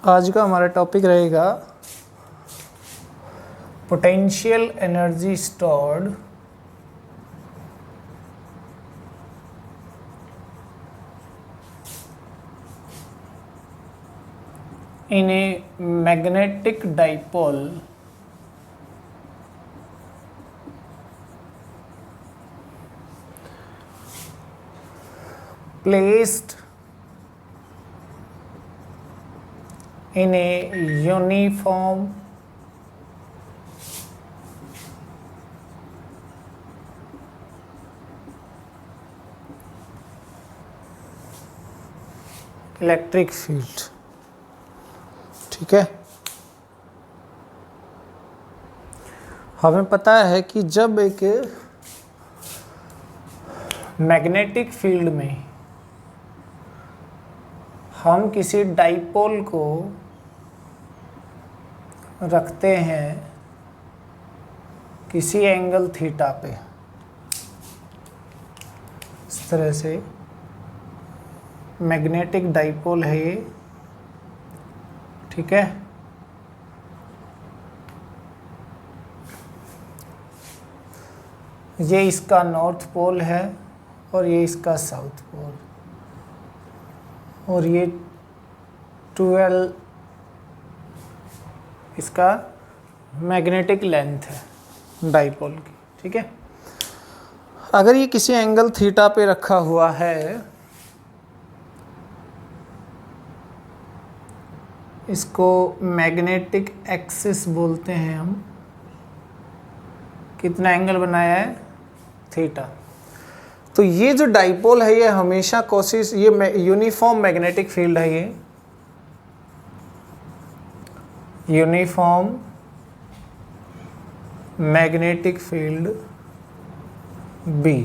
आज का हमारा टॉपिक रहेगा potential energy stored in a magnetic dipole placed in a uniform electric field. ठीक है, हमें पता है कि जब एक मैग्नेटिक फील्ड में हम किसी डाइपोल को रखते हैं किसी एंगल थीटा पे, इस तरह से मैग्नेटिक डाइपोल है ये। ठीक है, ये इसका नॉर्थ पोल है और ये इसका साउथ पोल, और ये 12 इसका मैग्नेटिक लेंथ है डाइपोल की। ठीक है, अगर ये किसी एंगल थीटा पे रखा हुआ है, इसको मैग्नेटिक एक्सिस बोलते हैं हम। कितना एंगल बनाया है? थीटा। तो ये जो डाइपोल है ये हमेशा कोशिश, ये यूनिफॉर्म मैग्नेटिक फील्ड है, ये यूनिफॉर्म मैग्नेटिक फील्ड बी।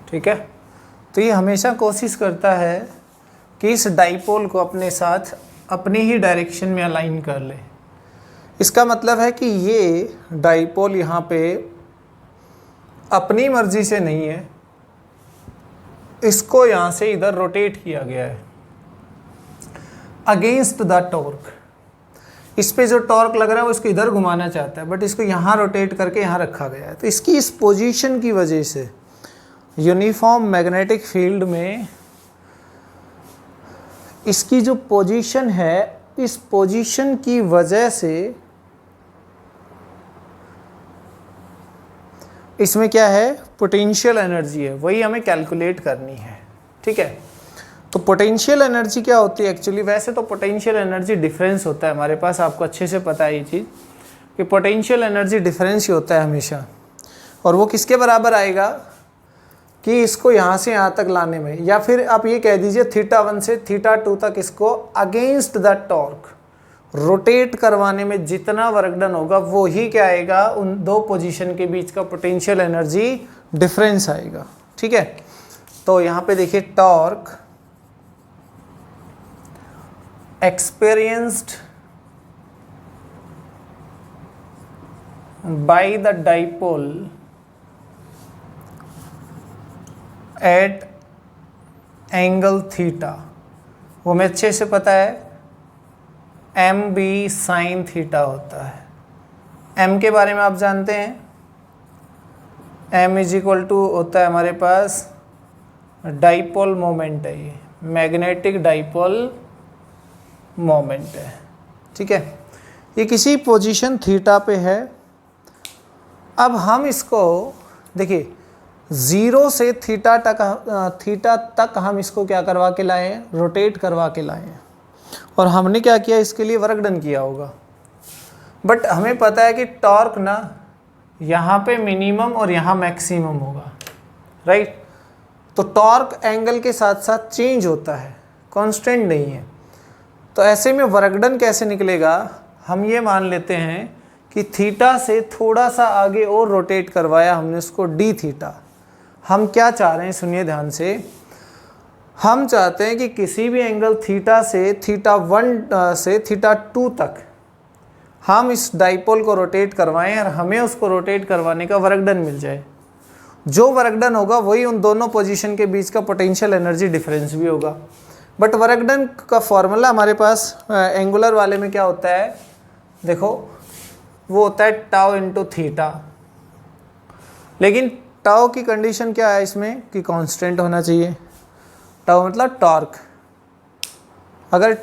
ठीक है, तो ये हमेशा कोशिश करता है कि इस डाइपोल को अपने साथ अपनी ही डायरेक्शन में अलाइन कर ले। इसका मतलब है कि ये डाइपोल यहाँ पे अपनी मर्जी से नहीं है, इसको यहाँ से इधर रोटेट किया गया है अगेंस्ट द टॉर्क। इस पे जो टॉर्क लग रहा है वो इसको इधर घुमाना चाहता है, बट इसको यहाँ रोटेट करके यहाँ रखा गया है। तो इसकी इस पोजीशन की वजह से यूनिफॉर्म मैग्नेटिक फील्ड में इसकी जो पोजीशन है, इस पोजीशन की वजह से इसमें क्या है? पोटेंशियल एनर्जी है, वही हमें कैलकुलेट करनी है। ठीक है, तो पोटेंशियल एनर्जी क्या होती है एक्चुअली? वैसे तो पोटेंशियल एनर्जी डिफरेंस होता है हमारे पास, आपको अच्छे से पता है ये चीज़ कि पोटेंशियल एनर्जी डिफरेंस ही होता है हमेशा। और वो किसके बराबर आएगा कि इसको यहाँ से यहाँ तक लाने में, या फिर आप ये कह दीजिए θ1 से θ2 तक इसको अगेंस्ट द टॉर्क रोटेट करवाने में जितना वर्क डन होगा वो ही क्या आएगा? उन दो पोजीशन के बीच का पोटेंशियल एनर्जी डिफरेंस आएगा। ठीक है, तो यहाँ पे देखिए torque experienced by the dipole at angle theta, वो हमें अच्छे से पता है, एम बी साइन थीटा होता है। एम के बारे में आप जानते हैं, एम इज इक्वल टू होता है हमारे पास डाइपोल मोमेंट है, ये मैग्नेटिक डाइपोल मोमेंट है। ठीक है, ये किसी पोजीशन थीटा पे है। अब हम इसको देखिए 0 से थीटा तक हम इसको क्या करवा के लाए हैं? रोटेट करवा के लाए हैं। और हमने क्या किया? इसके लिए वर्क डन किया होगा। बट हमें पता है कि टॉर्क ना यहाँ पे मिनिमम और यहाँ मैक्सिमम होगा, राइट? तो टॉर्क एंगल के साथ साथ चेंज होता है, कांस्टेंट नहीं है। तो ऐसे में वर्क डन कैसे निकलेगा? हम ये मान लेते हैं कि थीटा से थोड़ा सा आगे और रोटेट करवाया हमने उसको डी थीटा। हम क्या चाह रहे हैं? सुनिए ध्यान से। हम चाहते हैं कि किसी भी एंगल थीटा से θ1 से θ2 तक हम इस डाइपोल को रोटेट करवाएं और हमें उसको रोटेट करवाने का वर्क डन मिल जाए। जो वर्क डन होगा वही उन दोनों पोजीशन के बीच का पोटेंशियल एनर्जी डिफरेंस भी होगा। बट वर्क डन का फॉर्मूला हमारे पास एंगुलर वाले में क्या होता है, देखो वो होता है टाउ इंटू थीटा, लेकिन टाउ की कंडीशन क्या है इसमें कि कांस्टेंट होना चाहिए। टाउ मतलब टॉर्क। अगर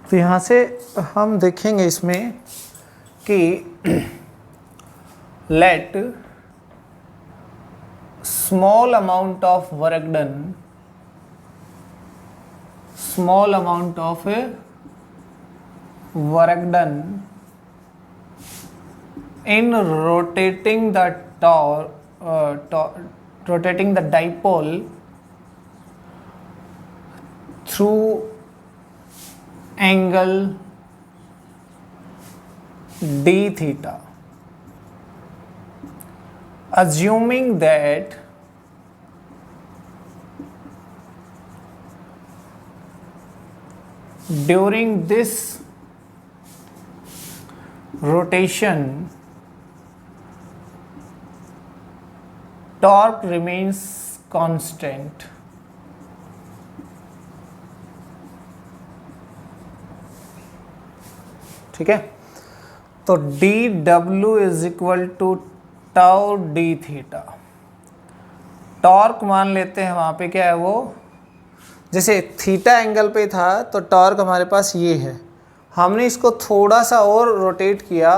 तो यहाँ से हम देखेंगे इसमें कि late small amount of work done, small amount of work done in rotating the rotating the dipole through angle d theta, assuming that during this rotation torque remains constant। ठीक है, तो D W is equal to tau D theta. Torque मान लेते हैं वहाँ पे क्या है, वो जैसे थीटा एंगल पे था तो टॉर्क हमारे पास ये है, हमने इसको थोड़ा सा और रोटेट किया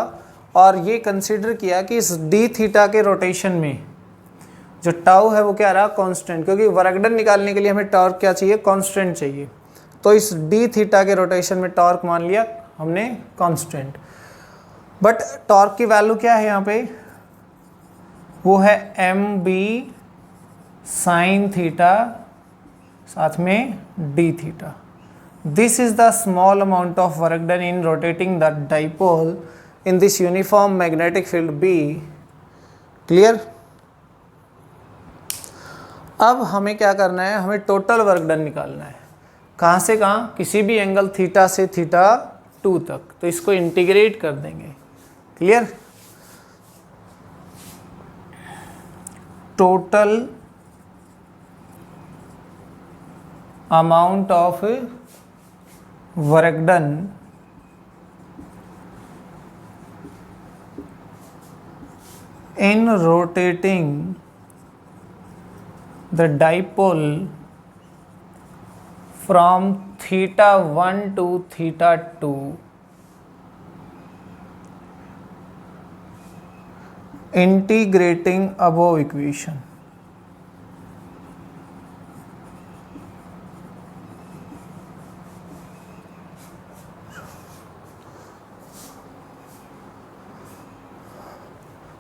और ये कंसीडर किया कि इस डी थीटा के रोटेशन में जो टाउ है वो क्या रहा, कांस्टेंट, क्योंकि वर्क डन निकालने के लिए हमें टॉर्क क्या चाहिए, कांस्टेंट चाहिए। तो इस डी थीटा के रोटेशन में टॉर्क मान लिया हमने कांस्टेंट, बट टॉर्क की वैल्यू क्या है यहाँ पे, वो है एम बी साइन थीटा साथ में D theta. This is the small amount of work done in rotating the dipole in this uniform magnetic field B. Clear. अब हमें क्या करना है, हमें टोटल वर्क डन निकालना है। कहाँ से कहाँ, किसी भी एंगल थीटा से थीटा 2 तक, तो इसको इंटीग्रेट कर देंगे। Clear. Total amount of work done in rotating the dipole from theta 1 to theta 2 integrating above equation।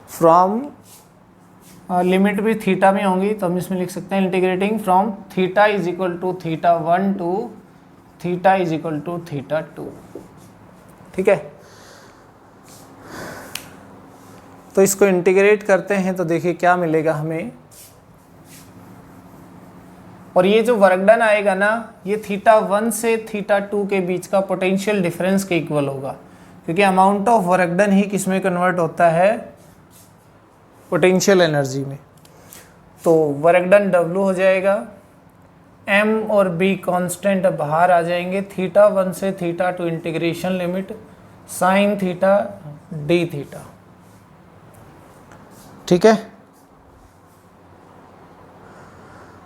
From limit भी थीटा में होंगी तो हम इसमें लिख सकते हैं integrating from theta is equal to theta 1 to theta is equal to theta 2। ठीक है, तो इसको इंटीग्रेट करते हैं तो देखिए क्या मिलेगा हमें, और ये जो वर्क डन आएगा ना, ये थीटा 1 से थीटा 2 के बीच का पोटेंशियल डिफरेंस के इक्वल होगा, क्योंकि अमाउंट ऑफ वर्क डन ही किसमें कन्वर्ट होता है, पोटेंशियल एनर्जी में। तो वर्क डन W हो जाएगा, M और B कांस्टेंट बाहर आ जाएंगे, थीटा 1 से theta 2 integration limit sine theta D theta. ठीक है,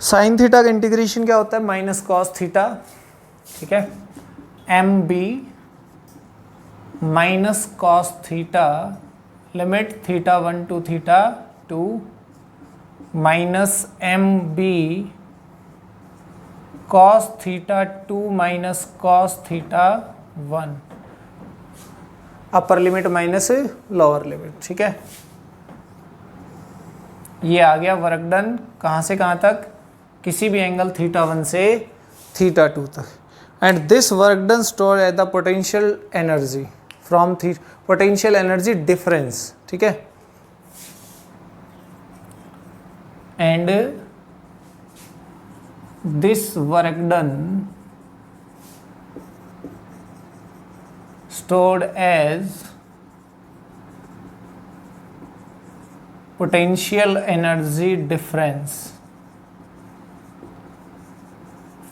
साइन थीटा का इंटीग्रेशन क्या होता है, माइनस कॉस थीटा। ठीक है, M B minus cos theta limit theta 1 to theta 2 minus M B cos theta 2 minus cos theta 1, upper limit minus lower limit. ठीक है, ये आ गया वर्क डन कहाँ से कहाँ तक, किसी भी एंगल थीटा 1 से थीटा 2 तक। And this work done store at the potential energy from potential energy difference. ठीक है, and this work done stored as potential energy difference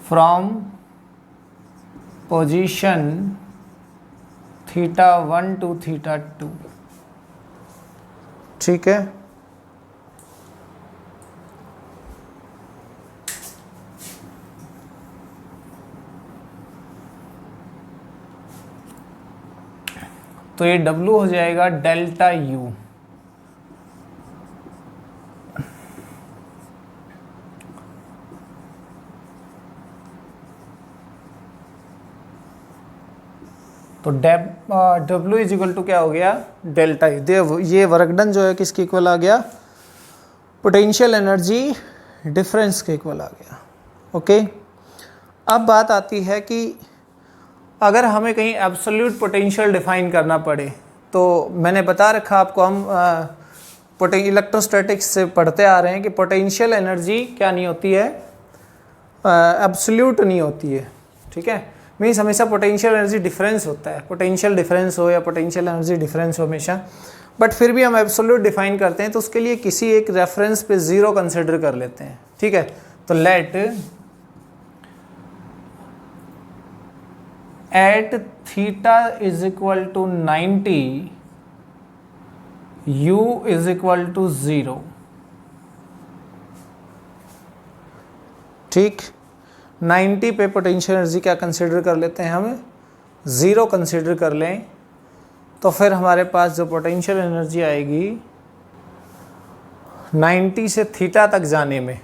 from position θ1 to θ2। ठीक है, तो ये W हो जाएगा डेल्टा U। तो W इज इक्वल टू क्या हो गया, डेल्टा U। ये वर्क डन जो है किसके इक्वल आ गया, पोटेंशियल एनर्जी डिफरेंस के इक्वल आ गया। ओके, अब बात आती है कि अगर हमें कहीं एब्सोल्यूट पोटेंशियल डिफाइन करना पड़े, तो मैंने बता रखा आपको, हम इलेक्ट्रोस्टैटिक्स से पढ़ते आ रहे हैं कि पोटेंशियल एनर्जी क्या नहीं होती है, एब्सोल्यूट नहीं होती है। ठीक है, मीन्स हमेशा पोटेंशियल एनर्जी डिफरेंस होता है, पोटेंशियल डिफरेंस हो या पोटेंशियल एनर्जी डिफरेंस हो हमेशा, बट फिर भी हम एब्सोल्यूट डिफाइन करते हैं तो उसके लिए किसी एक रेफरेंस पे ज़ीरो कंसिडर कर लेते हैं। ठीक है, तो let at theta is equal to 90 u is equal to 0। ठीक, 90 पे पोटेंशियल एनर्जी क्या कंसिडर कर लेते हैं, हम 0 कंसिडर कर लें, तो फिर हमारे पास जो पोटेंशियल एनर्जी आएगी 90 से थीटा तक जाने में,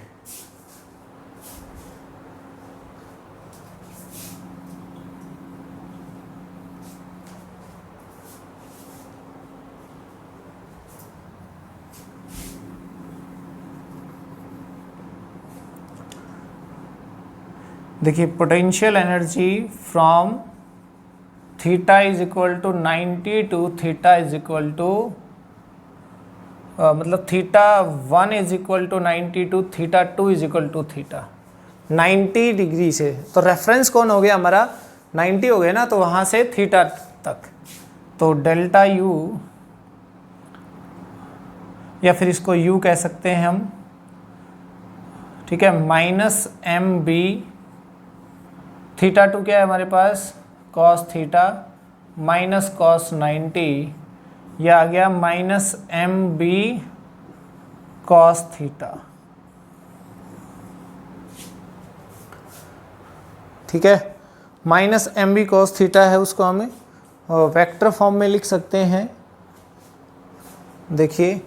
देखिए potential energy from theta is equal to 90 to theta is equal to मतलब θ1 is equal to 90 to θ2 is equal to theta 90 degree से। तो रेफरेंस कौन हो गया हमारा, 90 हो गया ना, तो वहाँ से थीटा तक, तो डेल्टा U, या फिर इसको U कह सकते हैं हम। ठीक है, माइनस MB, θ2 क्या है हमारे पास, cos थीटा माइनस cos 90, यह आ गया माइनस MB cos थीटा। ठीक है, माइनस MB cos थीटा है, उसको हमें वेक्टर फॉर्म में लिख सकते हैं। देखिए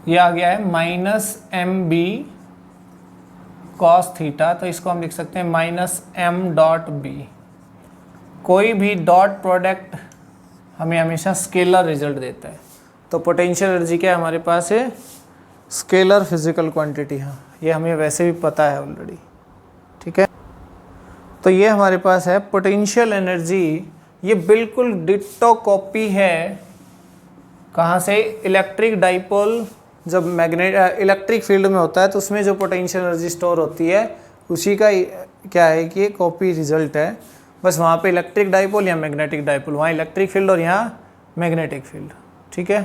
ये आ गया है माइनस MB cos थीटा, तो इसको हम लिख सकते हैं माइनस M डॉट B। कोई भी डॉट प्रोडक्ट हमें हमेशा स्केलर रिजल्ट देता है, तो पोटेंशियल एनर्जी क्या हमारे पास है, स्केलर फिजिकल क्वांटिटी। हाँ, ये हमें वैसे भी पता है ऑलरेडी। ठीक है, तो ये हमारे पास है पोटेंशियल एनर्जी। ये बिल्कुल डिट्टो कॉपी है कहाँ से, इलेक्ट्रिक डाइपोल जब इलेक्ट्रिक फील्ड में होता है तो उसमें जो पोटेंशियल एनर्जी स्टोर होती है उसी का क्या है कि कॉपी रिजल्ट है। बस वहाँ पे इलेक्ट्रिक डाइपोल या मैग्नेटिक डाइपोल, वहाँ इलेक्ट्रिक फील्ड और यहाँ मैग्नेटिक फील्ड। ठीक है।